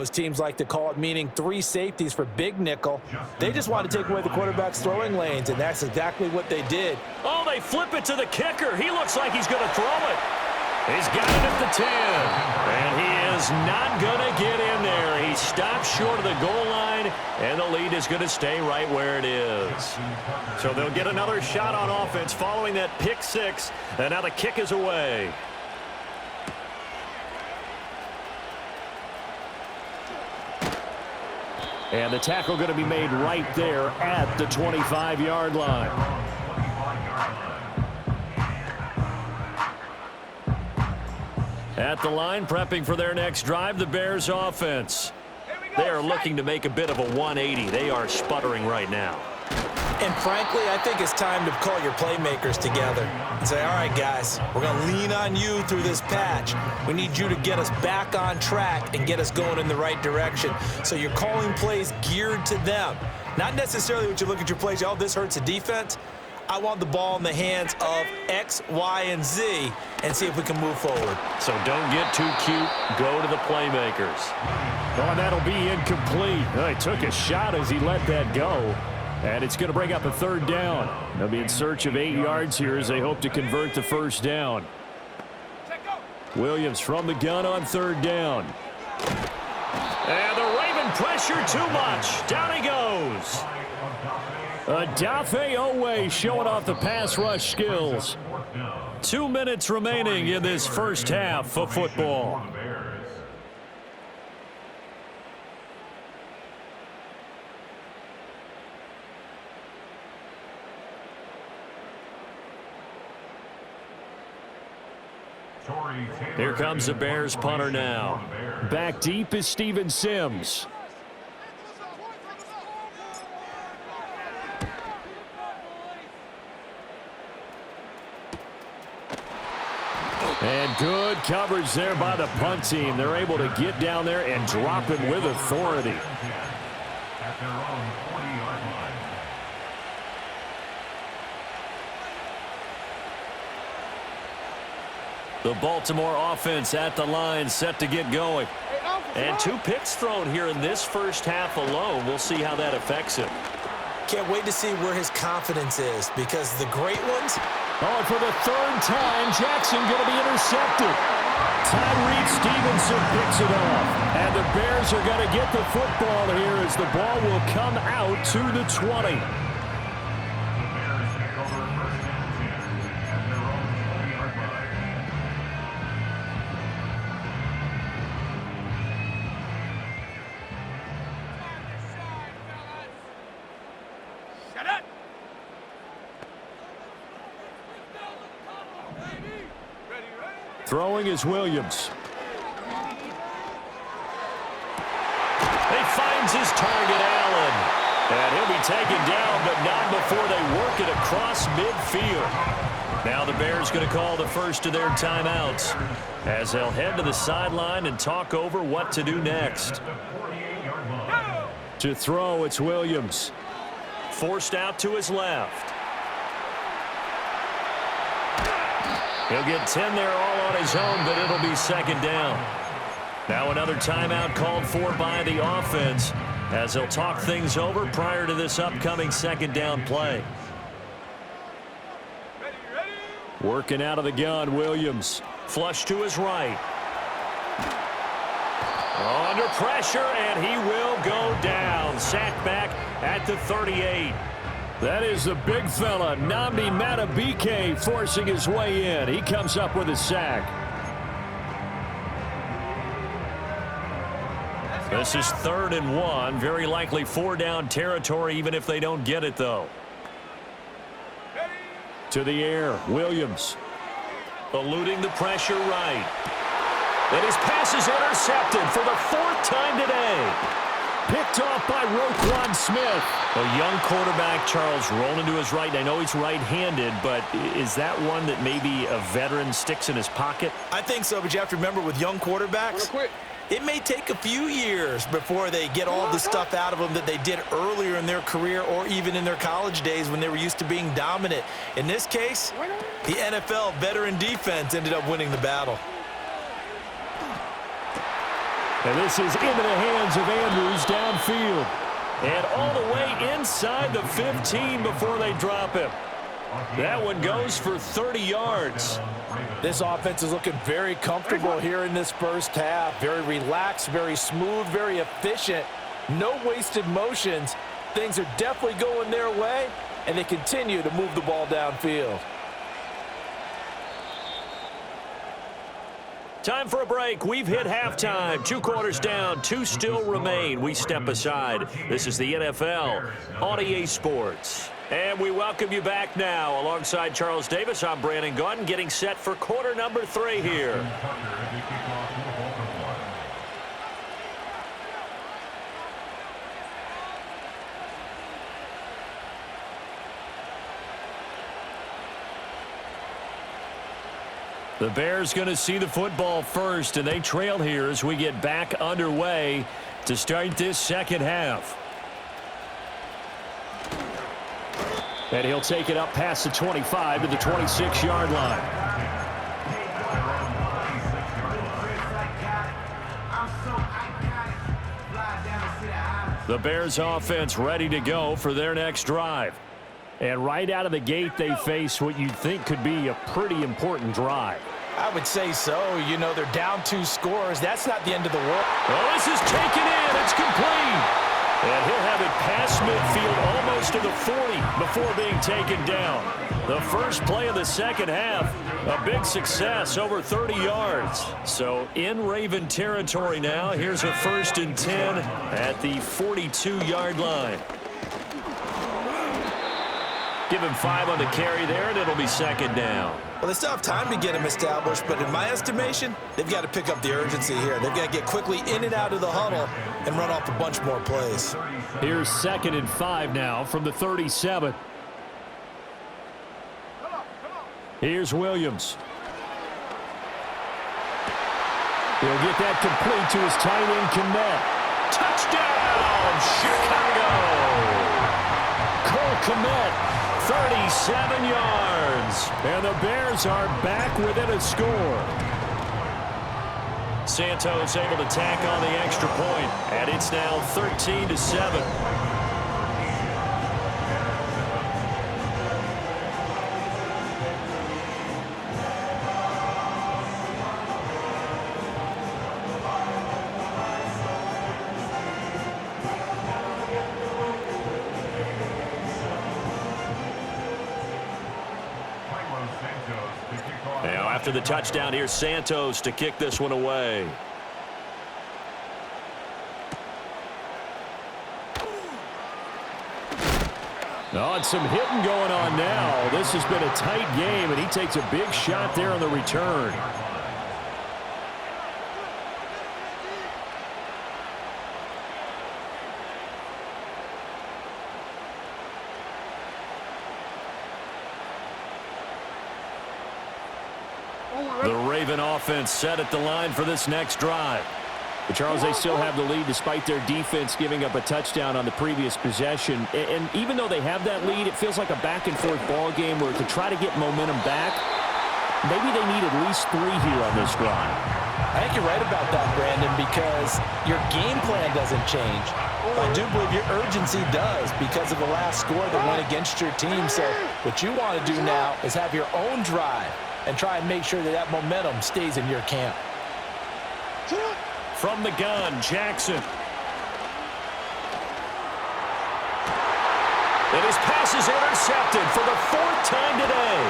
Those teams like to call it, meaning 3 safeties for big nickel. They just want to take away the quarterback's throwing lanes, and that's exactly what they did. Oh, they flip it to the kicker. He looks like he's going to throw it. He's got it at the 10. And he is not going to get in there. He stops short of the goal line, and the lead is going to stay right where it is. So they'll get another shot on offense following that pick 6, and now the kick is away. And the tackle going to be made right there at the 25-yard line. At the line, prepping for their next drive, the Bears offense. They are looking to make a bit of a 180. They are sputtering right now. And frankly, I think it's time to call your playmakers together and say, all right, guys, we're going to lean on you through this patch. We need you to get us back on track and get us going in the right direction. So you're calling plays geared to them. Not necessarily what you look at your plays, oh, this hurts the defense. I want the ball in the hands of X, Y, and Z and see if we can move forward. So don't get too cute. Go to the playmakers. Oh, and that'll be incomplete. He took a shot as he let that go. And it's going to bring up a 3rd down. They'll be in search of 8 yards here as they hope to convert the 1st down. Williams from the gun on 3rd down. And the Raven pressure too much. Down he goes. Adafe Owe showing off the pass rush skills. 2 minutes remaining in this first half of football. Here comes the Bears punter now. Back deep is Steven Sims. And good coverage there by the punt team. They're able to get down there and drop him with authority. The Baltimore offense at the line, set to get going. And 2 picks thrown here in this first half alone. We'll see how that affects him. Can't wait to see where his confidence is, because the great ones. Oh, for the 3rd time, Jackson going to be intercepted. Tyreek Stevenson picks it off. And the Bears are going to get the football here as the ball will come out to the 20. Throwing is Williams. He finds his target, Allen. And he'll be taken down, but not before they work it across midfield. Now the Bears going to call the first of their timeouts as they'll head to the sideline and talk over what to do next. To throw, it's Williams. Forced out to his left. He'll get 10 there all on his own, but it'll be 2nd down. Now another timeout called for by the offense as they'll talk things over prior to this upcoming 2nd down play. Working out of the gun, Williams. Flush to his right. Under pressure, and he will go down. Sacked back at the 38. That is the big fella, Nnamdi Madubuike, forcing his way in. He comes up with a sack. This is 3rd and 1. Very likely 4-down territory, even if they don't get it, though. To the air, Williams. Eluding the pressure right. And his pass is intercepted for the 4th time today. Picked off by Roquan Smith. A young quarterback, Charles, rolling to his right. I know he's right-handed, but is that one that maybe a veteran sticks in his pocket? I think so, but you have to remember with young quarterbacks, it may take a few years before they get all the stuff out of them that they did earlier in their career or even in their college days when they were used to being dominant. In this case, the NFL veteran defense ended up winning the battle. And this is into the hands of Andrews downfield. And all the way inside the 15 before they drop him. That one goes for 30 yards. This offense is looking very comfortable here in this first half. Very relaxed, very smooth, very efficient. No wasted motions. Things are definitely going their way, and they continue to move the ball downfield. Time for a break. We've hit halftime. 2 quarters down, 2 still remain. We step aside. This is the NFL on EA Sports. And we welcome you back now. Alongside Charles Davis, I'm Brandon Gaudin, getting set for quarter number 3 here. The Bears going to see the football first, and they trail here as we get back underway to start this second half. And he'll take it up past the 25 to the 26-yard line. The Bears offense ready to go for their next drive. And right out of the gate, they face what you'd think could be a pretty important drive. I would say so. You know, they're down 2 scores. That's not the end of the world. Well, this is taken in. It's complete. And he'll have it past midfield almost to the 40 before being taken down. The first play of the second half, a big success, over 30 yards. So in Raven territory now. Here's a 1st and 10 at the 42-yard line. Give him 5 on the carry there, and it'll be 2nd down. Well, they still have time to get him established, but in my estimation, they've got to pick up the urgency here. They've got to get quickly in and out of the huddle and run off a bunch more plays. Here's 2nd and 5 now from the 37. Here's Williams. He'll get that complete to his tight end, Kmet. Touchdown, Chicago! Cole Kmet. 37 yards, and the Bears are back within a score. Santos able to tack on the extra point, and it's now 13-7. Now, after the touchdown, here's Santos to kick this one away. Oh, and some hitting going on now. This has been a tight game, and he takes a big shot there on the return. The Raven offense set at the line for this next drive. But Charles, they still have the lead despite their defense giving up a touchdown on the previous possession. And even though they have that lead, it feels like a back-and-forth ball game where to try to get momentum back, maybe they need at least 3 here on this drive. I think you're right about that, Brandon, because your game plan doesn't change. I do believe your urgency does because of the last score that went against your team. So what you want to do now is have your own drive and try and make sure that that momentum stays in your camp. From the gun, Jackson. And his pass is intercepted for the 4th time today.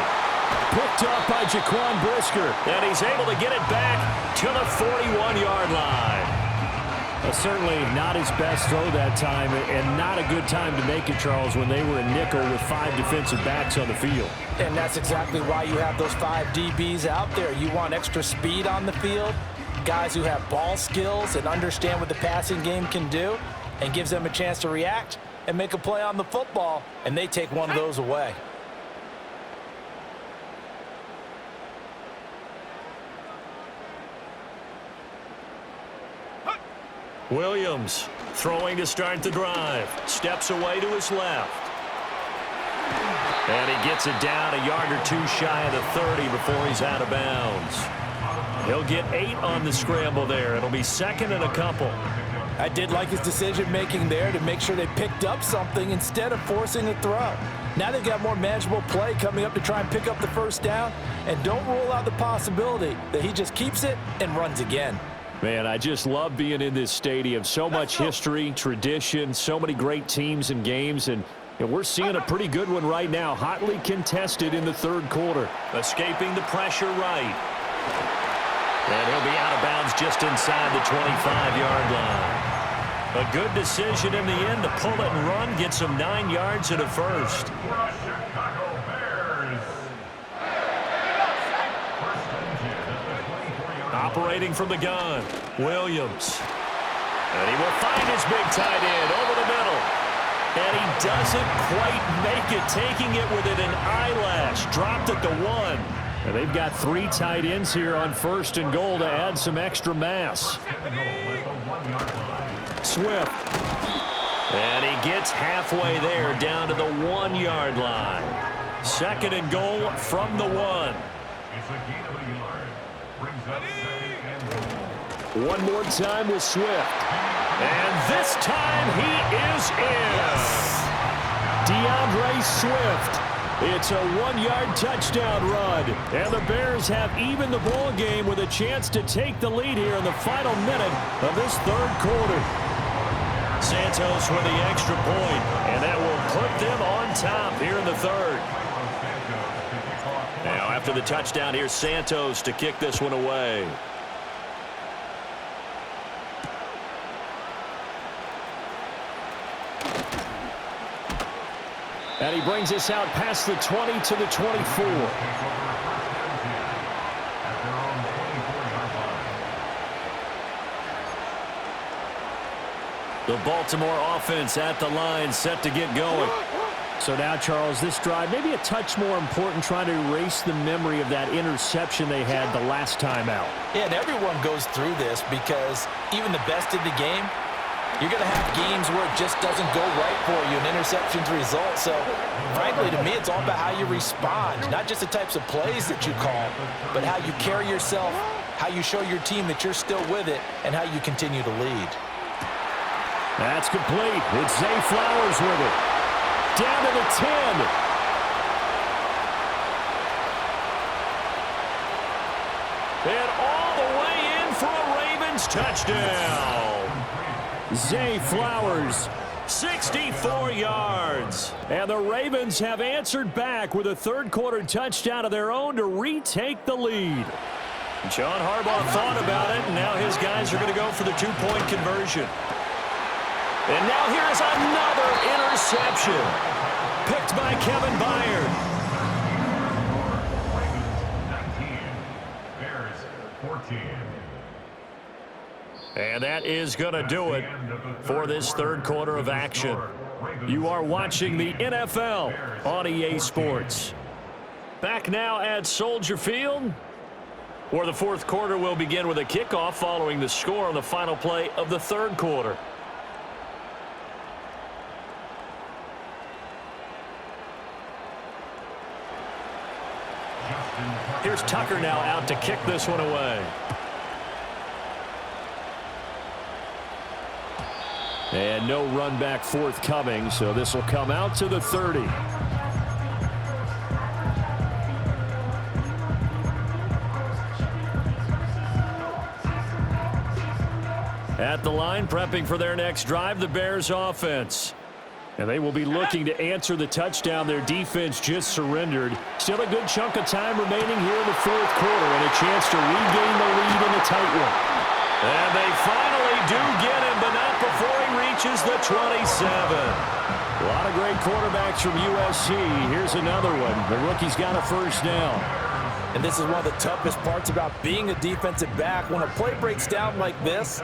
Picked off by Jaquan Brisker. And he's able to get it back to the 41-yard line. Certainly not his best throw that time, and not a good time to make it, Charles, when they were in nickel with 5 defensive backs on the field. And that's exactly why you have those 5 DBs out there. You want extra speed on the field, guys who have ball skills and understand what the passing game can do, and gives them a chance to react and make a play on the football, and they take one of those away. Williams throwing to start the drive. Steps away to his left. And he gets it down a yard or 2 shy of the 30 before he's out of bounds. He'll get 8 on the scramble there. It'll be second and a couple. I did like his decision-making there to make sure they picked up something instead of forcing a throw. Now they've got more manageable play coming up to try and pick up the first down, and don't rule out the possibility that he just keeps it and runs again. Man, I just love being in this stadium. So much history, tradition, so many great teams and games, and we're seeing a pretty good one right now, hotly contested in the third quarter. Escaping the pressure right. And he'll be out of bounds just inside the 25-yard line. A good decision in the end to pull it and run, gets him 9 yards and a first. Operating from the gun, Williams. And he will find his big tight end over the middle. And he doesn't quite make it, taking it within an eyelash. Dropped at the 1. And they've got 3 tight ends here on first and goal to add some extra mass. Swift. And he gets halfway there, down to the 1-yard line. Second and goal from the 1. One more time with Swift. And this time he is in. DeAndre Swift. It's a 1-yard touchdown run. And the Bears have evened the ball game with a chance to take the lead here in the final minute of this third quarter. Santos with the extra point, and that will put them on top here in the third. Now after the touchdown, here's Santos to kick this one away. And he brings us out past the 20 to the 24. The Baltimore offense at the line, set to get going. So now, Charles, this drive maybe a touch more important, trying to erase the memory of that interception they had the last time out. Yeah, and everyone goes through this because even the best in the game, you're going to have games where it just doesn't go right for you, an interception's result. So, frankly, to me, it's all about how you respond, not just the types of plays that you call, but how you carry yourself, how you show your team that you're still with it, and how you continue to lead. That's complete. It's Zay Flowers with it. Down to the 10. And all the way in for a Ravens touchdown. Zay Flowers, 64 yards. And the Ravens have answered back with a third-quarter touchdown of their own to retake the lead. John Harbaugh thought about it, and now his guys are going to go for the two-point conversion. And now here's another interception, picked by Kevin Byard. Bears 14. And that is going to do it for this third quarter of action. You are watching the NFL on EA Sports. Back now at Soldier Field, where the fourth quarter will begin with a kickoff following the score on the final play of the third quarter. Here's Tucker now out to kick this one away. And no run back forthcoming, so this will come out to the 30. At the line, prepping for their next drive, the Bears offense. And they will be looking to answer the touchdown their defense just surrendered. Still a good chunk of time remaining here in the fourth quarter and a chance to regain the lead in a tight one. And they finally do get him, but not before he reaches the 27. A lot of great quarterbacks from USC. Here's another one. The rookie's got a first down. And this is one of the toughest parts about being a defensive back. When a play breaks down like this,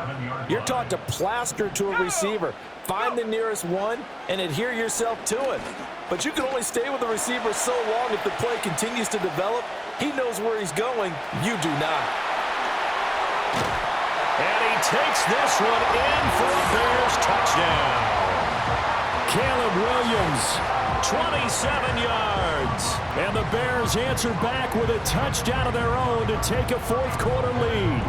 you're taught to plaster to a receiver. Find the nearest one and adhere yourself to it. But you can only stay with the receiver so long if the play continues to develop. He knows where he's going. You do not. And he takes this one in for a Bears touchdown. Caleb Williams, 27 yards. And the Bears answer back with a touchdown of their own to take a fourth-quarter lead.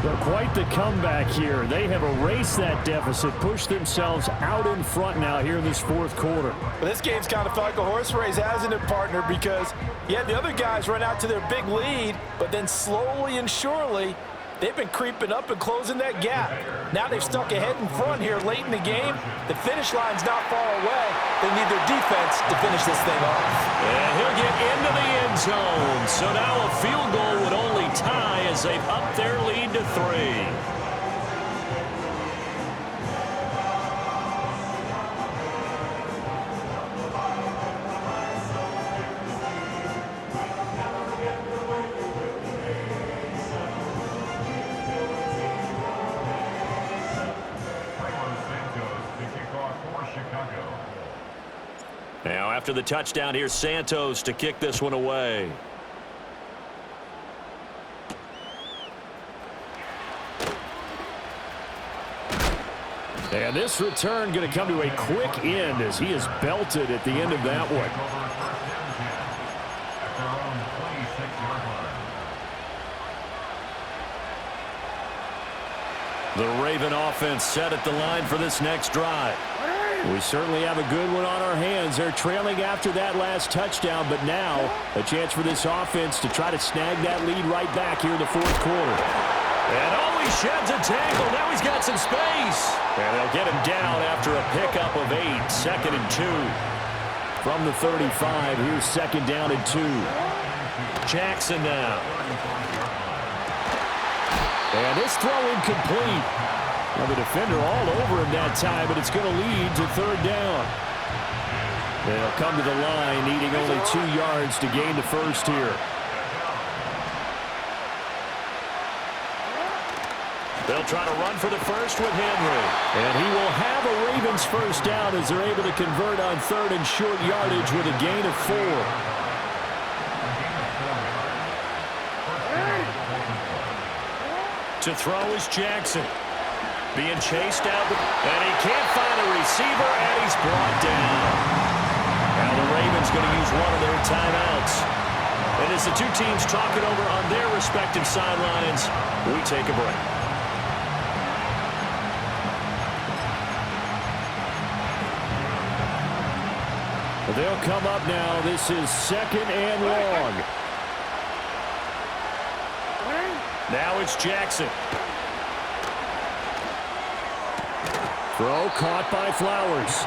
But quite the comeback here. They have erased that deficit, pushed themselves out in front now here in this fourth quarter. Well, this game's kind of felt like a horse race, hasn't it, partner? Because, yeah, the other guys run out to their big lead, but then slowly and surely, they've been creeping up and closing that gap. Now they've stuck ahead in front here late in the game. The finish line's not far away. They need their defense to finish this thing off. And he'll get into the end zone. So now a field goal would only tie as they've upped their lead to 3. Now, after the touchdown, here's Santos to kick this one away. And this return going to come to a quick end as he is belted at the end of that one. The Raven offense set at the line for this next drive. We certainly have a good one on our hands. They're trailing after that last touchdown, but now a chance for this offense to try to snag that lead right back here in the fourth quarter. And he sheds a tackle. Now he's got some space. And they'll get him down after a pickup of 8. 2nd and 2. From the 35, here's 2nd down and 2. Jackson now. And this throw incomplete. Well, the defender all over him that time, but it's going to lead to 3rd down. They'll come to the line, needing only 2 yards to gain the first here. They'll try to run for the first with Henry. And he will have a Ravens first down as they're able to convert on 3rd and short yardage with a gain of 4. To throw is Jackson. Being chased out, and he can't find a receiver, and he's brought down. Now the Ravens going to use one of their timeouts. And as the two teams talk it over on their respective sidelines, we take a break. They'll come up now. This is 2nd and long. Now it's Jackson. Throw caught by Flowers.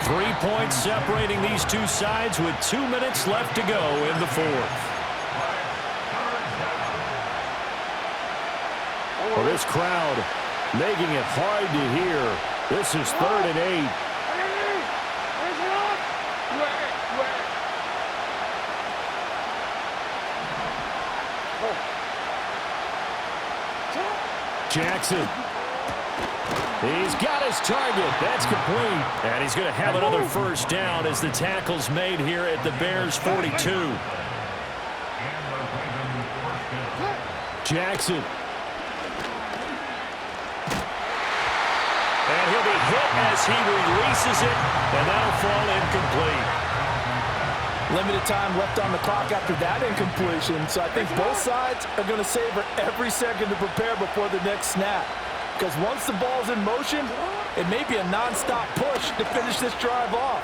3 points separating these two sides with 2 minutes left to go in the fourth. Well, this crowd making it hard to hear. This is 3rd and 8. Jackson. He's got his target. That's complete. And he's going to have another first down as the tackle's made here at the Bears' 42. Jackson. And he'll be hit as he releases it, and that'll fall incomplete. Limited time left on the clock after that incompletion, so I think both sides are going to savor every second to prepare before the next snap. Because once the ball's in motion, it may be a non-stop push to finish this drive off.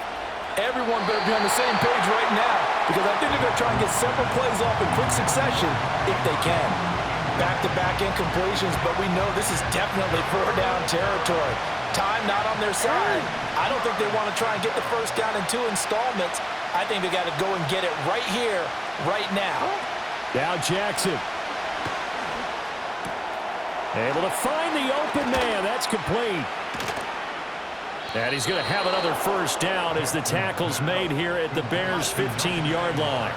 Everyone better be on the same page right now, because I think they're going to try and get several plays off in quick succession if they can. Back-to-back incompletions, but we know this is definitely 4th-down territory. Time not on their side. I don't think they want to try and get the first down in 2 installments. I think they got to go and get it right here, right now. Now Jackson. Able to find the open man. That's complete. And he's going to have another first down as the tackle's made here at the Bears' 15-yard line.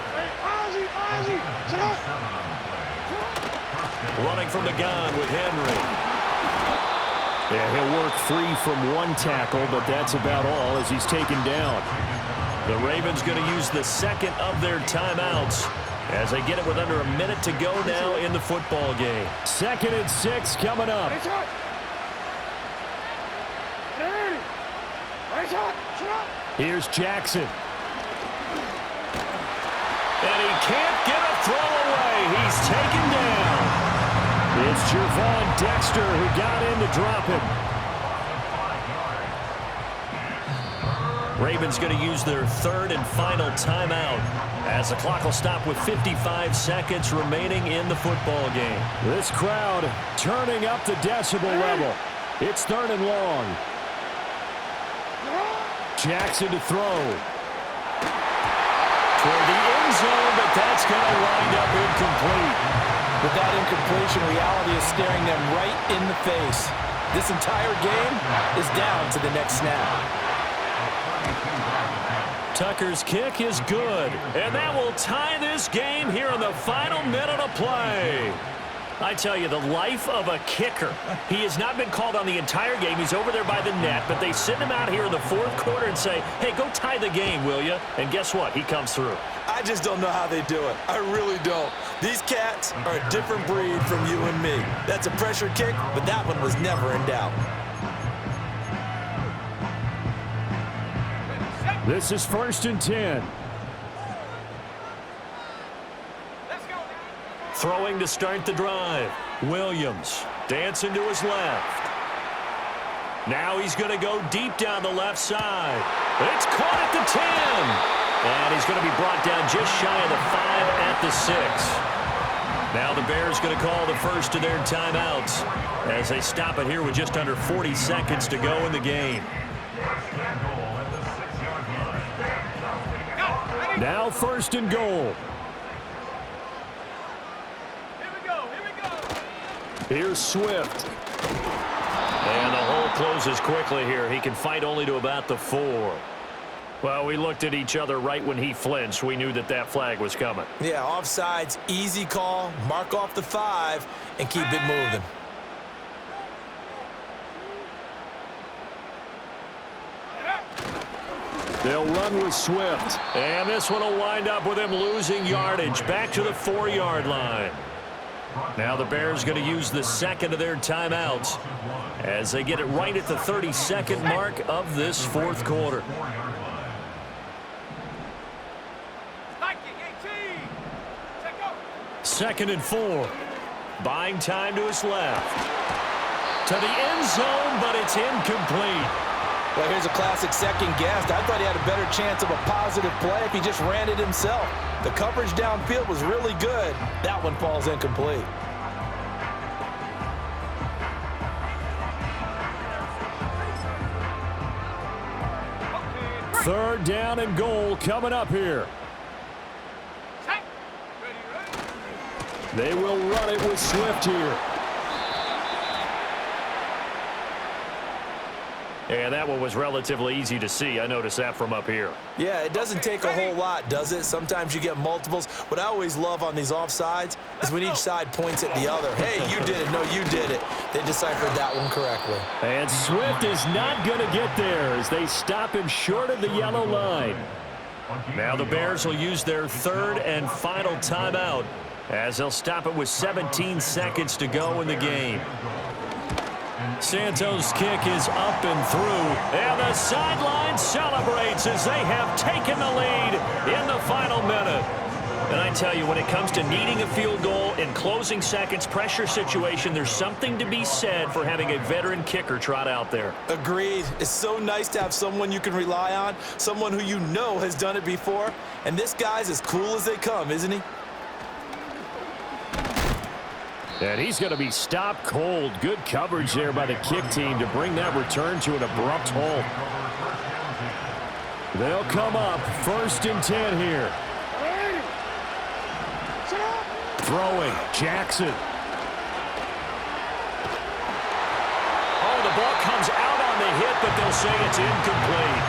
Running from the gun with Henry. Yeah, he'll work free from one tackle, but that's about all as he's taken down. The Ravens going to use the 2nd of their timeouts as they get it with under a minute to go now in the football game. 2nd and 6 coming up. Here's Jackson. And he can't get a throw away. He's taken down. It's Javon Dexter who got in to drop him. Ravens going to use their third and final timeout as the clock will stop with 55 seconds remaining in the football game. This crowd turning up the decibel level. It's third and long. Jackson to throw. Toward the end zone, but that's going to wind up incomplete. With that incompletion, reality is staring them right in the face. This entire game is down to the next snap. Tucker's kick is good, and that will tie this game here in the final minute of play. I tell you, the life of a kicker. He has not been called on the entire game. He's over there by the net, but they send him out here in the fourth quarter and say, hey, go tie the game, will you? And guess what? He comes through. I just don't know how they do it. I really don't. These cats are a different breed from you and me. That's a pressure kick, but that one was never in doubt. This is 1st and 10. Throwing to start the drive. Williams dancing to his left. Now he's going to go deep down the left side. It's caught at the 10. And he's going to be brought down just shy of the 5 at the 6. Now the Bears going to call the first of their timeouts as they stop it here with just under 40 seconds to go in the game. Now 1st and goal. Here's Swift. And the hole closes quickly here. He can fight only to about the 4. Well, we looked at each other right when he flinched. We knew that that flag was coming. Yeah, offsides, easy call. Mark off the 5 and keep it moving. They'll run with Swift. And this one will wind up with him losing yardage back to the 4-yard line. Now the Bears going to use the second of their timeouts as they get it right at the 32nd mark of this fourth quarter. Second and 4. Buying time to his left. To the end zone, but it's incomplete. Well, here's a classic second guess. I thought he had a better chance of a positive play if he just ran it himself. The coverage downfield was really good. That one falls incomplete. Third down and goal coming up here. They will run it with Swift here. And that one was relatively easy to see. I noticed that from up here. Yeah, it doesn't take a whole lot, does it? Sometimes you get multiples. What I always love on these offsides is when each side points at the other. Hey, you did it. No, you did it. They deciphered that one correctly. And Swift is not going to get there as they stop him short of the yellow line. Now the Bears will use their third and final timeout as they'll stop it with 17 seconds to go in the game. Santos' kick is up and through, and the sideline celebrates as they have taken the lead in the final minute. And I tell you, when it comes to needing a field goal in closing seconds, pressure situation, there's something to be said for having a veteran kicker trot out there. Agreed. It's so nice to have someone you can rely on, someone who you know has done it before. And this guy's as cool as they come, isn't he? And he's going to be stopped cold. Good coverage there by the kick team to bring that return to an abrupt halt. They'll come up 1st and 10 here. Throwing, Jackson. Oh, the ball comes out on the hit, but they'll say it's incomplete.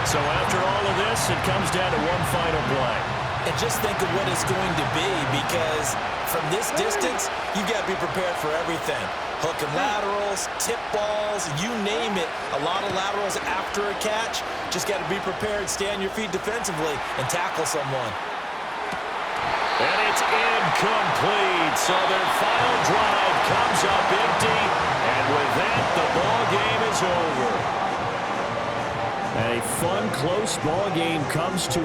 So after all of this, it comes down to one final play. And just think of what it's going to be, because from this distance, you've got to be prepared for everything. Hook and laterals, tip balls, you name it. A lot of laterals after a catch. Just got to be prepared, stay on your feet defensively, and tackle someone. And it's incomplete. So their final drive comes up empty. And with that, the ball game is over. A fun, close ball game comes to